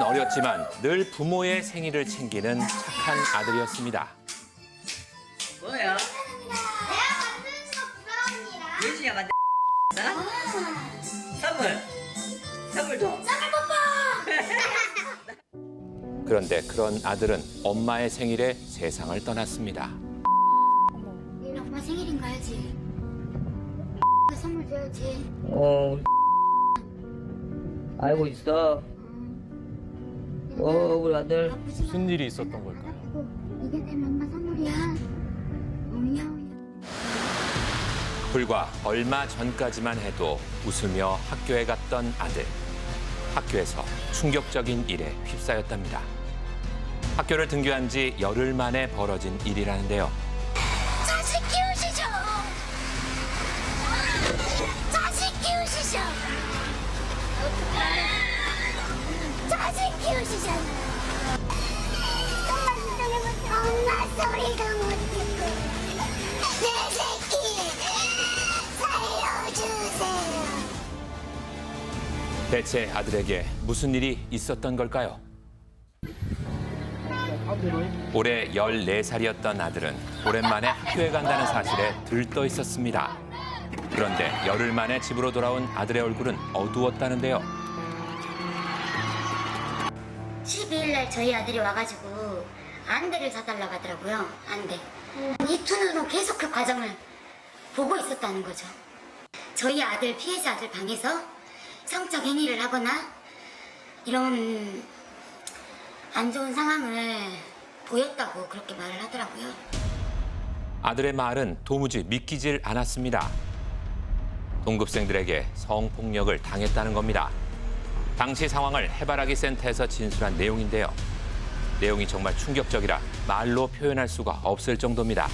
나이는 어렸지만 늘 부모의 생일을 챙기는 착한 아들이었습니다. 뭐야? 내가 만든 거 브라운이랑 예준이가 만든 선물 줘. 그런데 그런 아들은 엄마의 생일에 세상을 떠났습니다. 내일 엄마 생일인 거 알지? 선물 줘야지. 알고 있어. 우리 아들. 무슨 일이 있었던 걸까요? 이게 내 엄마 선물이야. 오야. 불과 얼마 전까지만 해도 웃으며 학교에 갔던 아들. 학교에서 충격적인 일에 휩싸였답니다. 학교를 등교한 지 열흘 만에 벌어진 일이라는데요. 자식 키우시죠. 자식 키우시죠. 자식 키우시잖아요. 엄마 소리가 못 듣고 내 새끼 살려주세요. 대체 아들에게 무슨 일이 있었던 걸까요? 올해 14살이었던 아들은 오랜만에 학교에 간다는 사실에 들떠 있었습니다. 그런데 열흘 만에 집으로 돌아온 아들의 얼굴은 어두웠다는데요. 12일 날 저희 아들이 와가지고 안대를 사달라고 하더라고요. 안대. 이 눈으로 계속 그 과정을 보고 있었다는 거죠. 저희 아들, 피해자 아들 방에서 성적 행위를 하거나 이런 안 좋은 상황을 보였다고 그렇게 말을 하더라고요. 아들의 말은 도무지 믿기질 않았습니다. 동급생들에게 성폭력을 당했다는 겁니다. 당시 상황을 해바라기 센터에서 진술한 내용인데요. 내용이 정말 충격적이라 말로 표현할 수가 없을 정도입니다.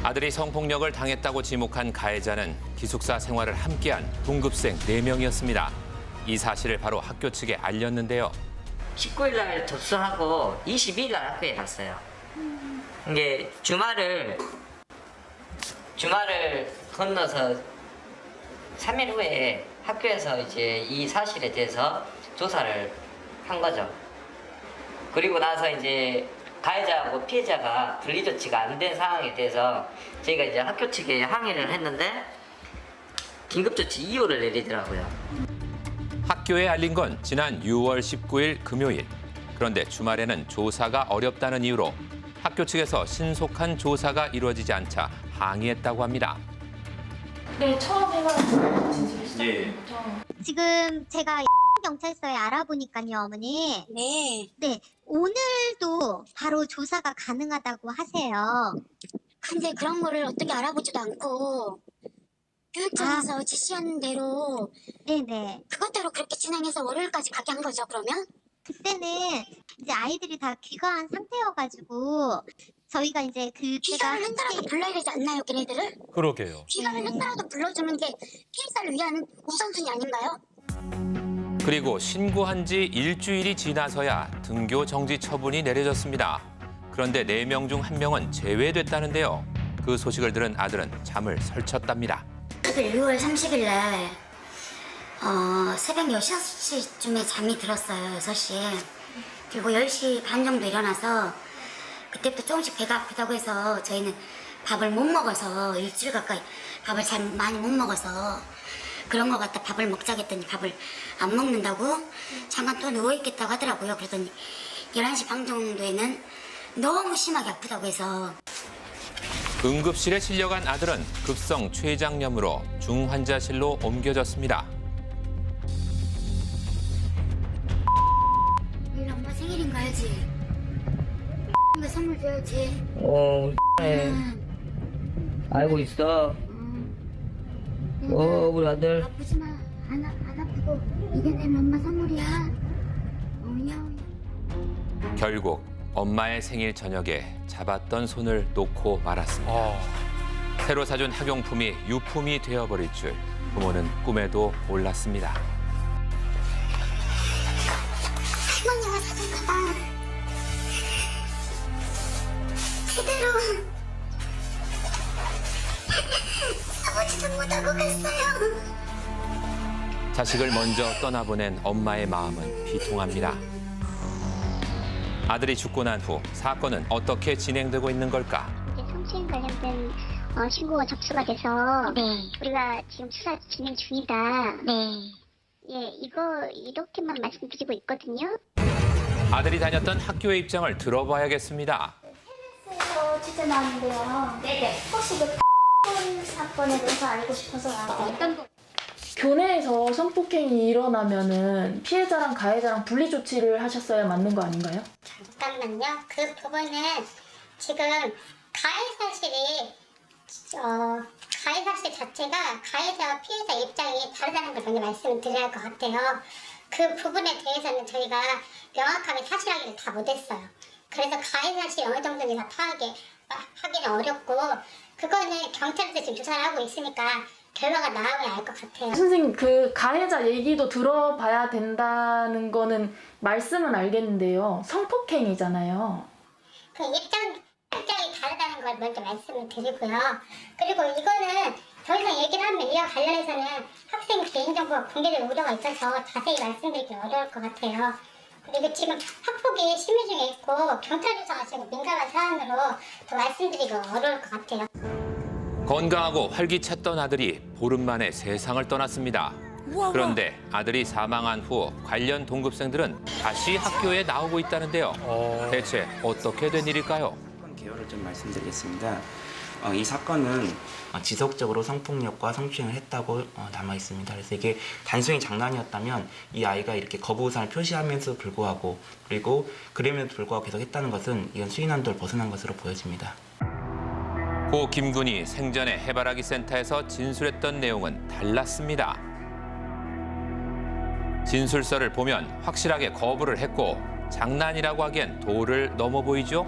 아들이 성폭력을 당했다고 지목한 가해자는 기숙사 생활을 함께한 동급생 4명이었습니다. 이 사실을 바로 학교 측에 알렸는데요. 19일 날 접수하고 22일 날 학교에 갔어요. 이게 주말을 건너서 3일 후에 학교에서 이제 이 사실에 대해서 조사를 한 거죠. 그리고 나서 이제 가해자하고 피해자가 분리 조치가 안 된 상황에 대해서 저희가 이제 학교 측에 항의를 했는데 긴급 조치 2호를 내리더라고요. 학교에 알린 건 지난 6월 19일 금요일. 그런데 주말에는 조사가 어렵다는 이유로 학교 측에서 신속한 조사가 이루어지지 않자 항의했다고 합니다. 네, 처음 해봐서 진술을 시작한 거죠. 지금 제가 경찰서에 알아보니까요, 어머니. 네. 오늘도 바로 조사가 가능하다고 하세요. 근데 그런 거를 어떻게 알아보지도 않고 교육청에서 지시한 대로 네네. 그것대로 그렇게 진행해서 월요일까지 가게 한 거죠, 그러면? 그때는 이제 아이들이 다 귀가한 상태여가지고 저희가 이제 그때가 귀가를 했더라도 불러야 되지 않나요, 걔네들을? 그러게요. 귀가를 했더라도 불러주는 게 피해자를 위한 우선순위 아닌가요? 그리고 신고한 지 일주일이 지나서야 등교 정지 처분이 내려졌습니다. 그런데 4명 중 1명은 제외됐다는데요. 그 소식을 들은 아들은 잠을 설쳤답니다. 그때 6월 30일 날 새벽 6시쯤에 잠이 들었어요, 6시에. 그리고 10시 반 정도 일어나서 그때부터 조금씩 배가 아프다고 해서 저희는 밥을 못 먹어서 일주일 가까이 밥을 잘 많이 못 먹어서 그런 거 같다 밥을 먹자고 했더니 밥을 안 먹는다고 잠깐 또 누워있겠다고 하더라고요. 그러더니 11시 반 정도에는 너무 심하게 아프다고 해서 응급실에 실려간 아들은 급성 췌장염으로 중환자실로 옮겨졌습니다. 내일 엄마 생일인 거 알지? 엄마 선물 줘야지. 알고 있어. 우리 아들. 아프지 마. 안 아프고 이게 내 엄마 선물이야. 오야. 결국 엄마의 생일 저녁에 잡았던 손을 놓고 말았습니다. 새로 사준 학용품이 유품이 되어버릴 줄 부모는 꿈에도 몰랐습니다. 할머니가 사준 가방 제대로 아버지도 못하고 갔어요. 자식을 먼저 떠나보낸 엄마의 마음은 비통합니다. 아들이 죽고 난 후 사건은 어떻게 진행되고 있는 걸까? 이제 성추행 관련된 신고가 접수가 돼서 네. 우리가 지금 수사 진행 중이다. 네. 예, 이거 이렇게만 말씀드리고 있거든요. 아들이 다녔던 학교의 입장을 들어봐야겠습니다. KBS에서 취재 나왔는데요. 네네. 혹시 그 사건에 대해서 알고 싶어서 어떤 거? 교내에서 성폭행이 일어나면은 피해자랑 가해자랑 분리 조치를 하셨어야 맞는 거 아닌가요? 잠깐만요. 그 부분은 지금 가해 사실이 가해 사실 자체가 가해자와 피해자 입장이 다르다는 걸 먼저 말씀을 드려야 할 것 같아요. 그 부분에 대해서는 저희가 명확하게 사실 확인을 다 못했어요. 그래서 가해 사실이 어느 정도인지 다 하기는 어렵고 그거는 경찰에서 지금 조사를 하고 있으니까 결과가 나오면 알 것 같아요. 선생님 그 가해자 얘기도 들어봐야 된다는 거는 말씀은 알겠는데요. 성폭행이잖아요. 그 입장이 다르다는 걸 먼저 말씀을 드리고요. 그리고 이거는 더 이상 얘기를 하면 이와 관련해서는 학생 개인정보가 공개될 우려가 있어서 자세히 말씀드리기 어려울 것 같아요. 그리고 지금 학폭이 심의 중에 있고 경찰 조사가 지금 민감한 사안으로 더 말씀드리기 어려울 것 같아요. 건강하고 활기찼던 아들이 보름 만에 세상을 떠났습니다. 그런데 아들이 사망한 후 관련 동급생들은 다시 학교에 나오고 있다는데요. 대체 어떻게 된 일일까요? 사건 개요를 좀 말씀드리겠습니다. 이 사건은 지속적으로 성폭력과 성추행을 했다고 남아 있습니다. 그래서 이게 단순히 장난이었다면 이 아이가 이렇게 거부의사를 표시하면서 불구하고 그리고 그럼에도 불구하고 계속 했다는 것은 이건 수위난도를 벗어난 것으로 보여집니다. 고 김군이 생전에 해바라기 센터에서 진술했던 내용은 달랐습니다. 진술서를 보면 확실하게 거부를 했고 장난이라고 하기엔 도를 넘어 보이죠?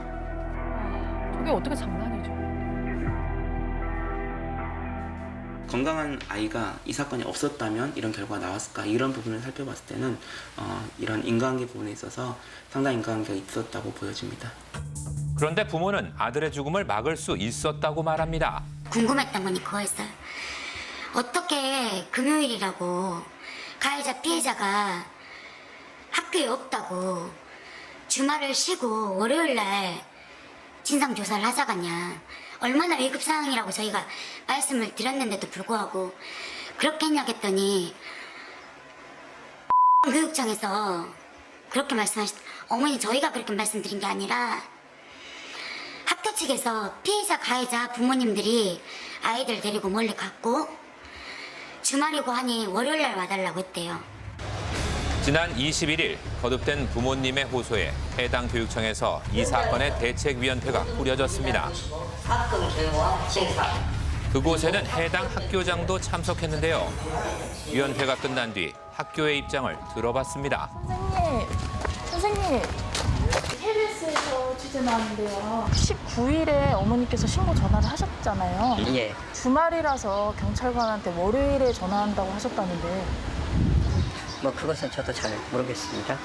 저게 어떻게 장난이죠? 건강한 아이가 이 사건이 없었다면 이런 결과가 나왔을까 이런 부분을 살펴봤을 때는 이런 인과관계 부분에 있어서 상당히 인과관계가 있었다고 보여집니다. 그런데 부모는 아들의 죽음을 막을 수 있었다고 말합니다. 궁금했던 건 그거였어요. 어떻게 금요일이라고 가해자 피해자가 학교에 없다고 주말을 쉬고 월요일 날 진상조사를 하자갔냐. 얼마나 위급 상황이라고 저희가 말씀을 드렸는데도 불구하고 그렇게 했냐겠더니 교육청에서 그렇게 어머니 저희가 그렇게 말씀드린 게 아니라 학교 측에서 피해자 가해자 부모님들이 아이들 데리고 멀리 갔고 주말이고 하니 월요일 날 와달라고 했대요. 지난 21일 거듭된 부모님의 호소에 해당 교육청에서 이 사건의 대책위원회가 꾸려졌습니다. 사건 교육과 심사. 그곳에는 해당 학교장도 참석했는데요. 위원회가 끝난 뒤 학교의 입장을 들어봤습니다. 선생님. KBS에서 취재 나왔는데요. 19일에 어머니께서 신고 전화를 하셨잖아요. 예. 주말이라서 경찰관한테 월요일에 전화한다고 하셨다는데 뭐 그것은 저도 잘 모르겠습니다.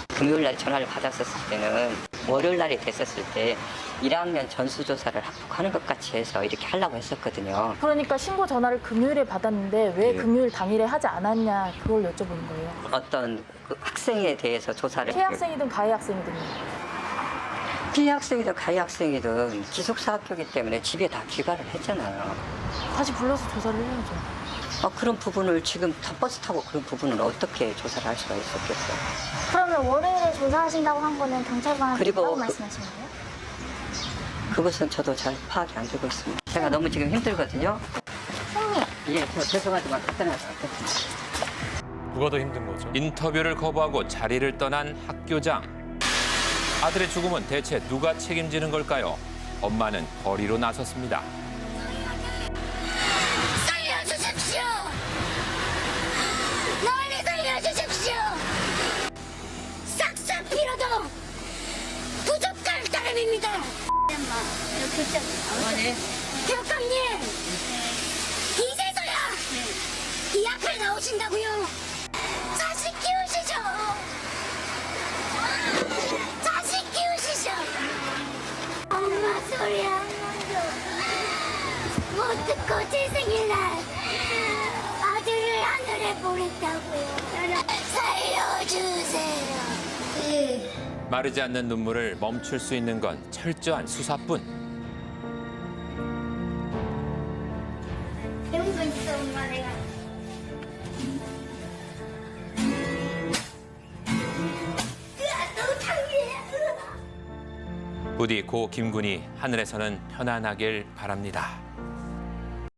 금요일 날 전화를 받았었을 때는 월요일 날이 됐었을 때 1학년 전수조사를 합격하는 것 같이 해서 이렇게 하려고 했었거든요. 그러니까 신고 전화를 금요일에 받았는데 왜 금요일 당일에 하지 않았냐 그걸 여쭤보는 거예요. 어떤 그 학생에 대해서 조사를 피해 학생이든 가해 학생이든요. 피해 학생이든 가해 학생이든 기숙사 학교이기 때문에 집에 다 귀가를 했잖아요. 다시 불러서 조사를 해야죠. 그런 부분을 지금 다 버스 타고 그런 부분을 어떻게 조사를 할 수가 있었겠어요. 그러면 월요일에 조사하신다고 한 거는 경찰관한테 그리고 뭐라고 그- 말씀하신 거예요? 그것은 저도 잘 파악이 안 되고 있습니다. 제가 너무 지금 힘들거든요. 선생님. 예, 저 죄송하지만 그때는 누가 더 힘든 거죠? 인터뷰를 거부하고 자리를 떠난 학교장. 아들의 죽음은 대체 누가 책임지는 걸까요? 엄마는 거리로 나섰습니다. 살려주십시오! 널리 살려주십시오! 싹싹 빌어도 부족할 따름입니다. 교육감님, 이제서야 이 앞에 나오신다고요. 자식 키우시죠. 자식 키우시죠. 엄마 소리 안 나죠. 뭘 듣고 제 생일날 아들을 하늘에 보냈다고요. 살려주세요. 마르지 않는 눈물을 멈출 수 있는 건 철저한 수사뿐. 배운 거 있어, 엄마 내가. 너무 창피해. 부디 고 김군이 하늘에서는 편안하길 바랍니다.